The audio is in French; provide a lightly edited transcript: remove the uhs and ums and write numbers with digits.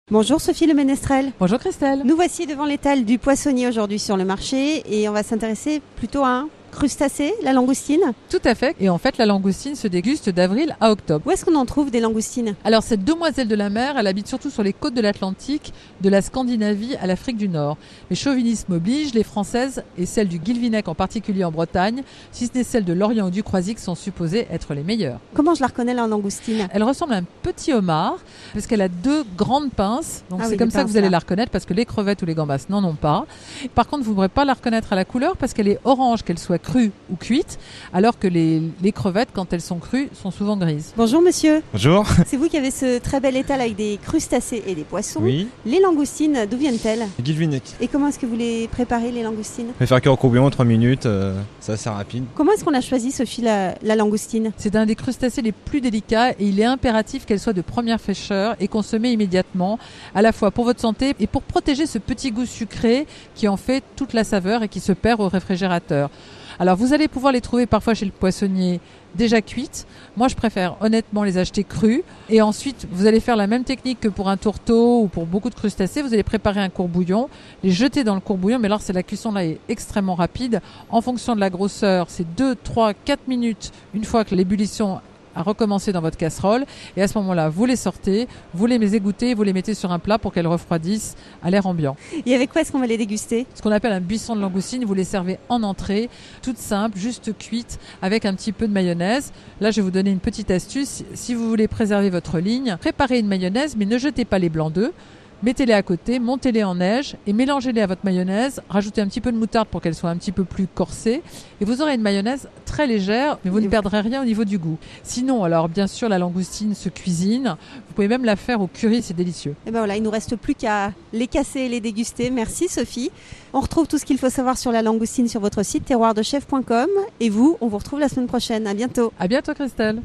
Bonjour Sophie Le Ménestrel. Bonjour Christelle. Nous voici devant l'étal du poissonnier aujourd'hui sur le marché et on va s'intéresser plutôt à un crustacé, la langoustine. Tout à fait. Et en fait, la langoustine se déguste d'avril à octobre. Où est-ce qu'on en trouve des langoustines ? Alors, cette demoiselle de la mer, elle habite surtout sur les côtes de l'Atlantique, de la Scandinavie à l'Afrique du Nord. Mais chauvinisme oblige, les Françaises et celles du Guilvinec en particulier en Bretagne, si ce n'est celles de l'Orient ou du Croisic, sont supposées être les meilleures. Comment je la reconnais la langoustine ? Elle ressemble à un petit homard parce qu'elle a deux grandes pinces. Donc c'est oui, comme les ça que pinces, vous allez là. la reconnaître parce que les crevettes ou les gambas n'en ont pas. Par contre, vous ne pourrez pas la reconnaître à la couleur parce qu'elle est orange, qu'elle soit crue ou cuite, alors que les crevettes, quand elles sont crues, sont souvent grises. Bonjour monsieur. Bonjour. C'est vous qui avez ce très bel étal avec des crustacés et des poissons. Oui, Les langoustines, d'où viennent-elles ? Guilvinec. Et comment est-ce que vous les préparez les langoustines ? Je vais faire cuire au courbouillon 3 minutes, c'est assez rapide. Comment est-ce qu'on a choisi Sophie la langoustine ? C'est un des crustacés les plus délicats et il est impératif qu'elle soit de première fraîcheur et consommée immédiatement, à la fois pour votre santé et pour protéger ce petit goût sucré qui en fait toute la saveur et qui se perd au réfrigérateur. Alors vous allez pouvoir les trouver parfois chez le poissonnier déjà cuites. Moi je préfère honnêtement les acheter crus. Et ensuite vous allez faire la même technique que pour un tourteau ou pour beaucoup de crustacés. Vous allez préparer un courbouillon, les jeter dans le courbouillon. Mais alors la cuisson là est extrêmement rapide. En fonction de la grosseur, c'est 2, 3, 4 minutes une fois que l'ébullition a recommencé dans votre casserole. Et à ce moment-là, vous les sortez, vous les égouttez, vous les mettez sur un plat pour qu'elles refroidissent à l'air ambiant. Et avec quoi est-ce qu'on va les déguster ? Ce qu'on appelle un buisson de langoustine, vous les servez en entrée, toute simple, juste cuite, avec un petit peu de mayonnaise. Là, je vais vous donner une petite astuce. Si vous voulez préserver votre ligne, préparez une mayonnaise, mais ne jetez pas les blancs d'œufs. Mettez-les à côté, montez-les en neige et mélangez-les à votre mayonnaise. Rajoutez un petit peu de moutarde pour qu'elle soit un petit peu plus corsée. Et vous aurez une mayonnaise très légère, mais vous ne perdrez rien au niveau du goût. Sinon, alors bien sûr, la langoustine se cuisine. Vous pouvez même la faire au curry, c'est délicieux. Et ben voilà, il nous reste plus qu'à les casser et les déguster. Merci Sophie. On retrouve tout ce qu'il faut savoir sur la langoustine sur votre site terroirdechef.com. Et vous, on vous retrouve la semaine prochaine. À bientôt. À bientôt Christelle.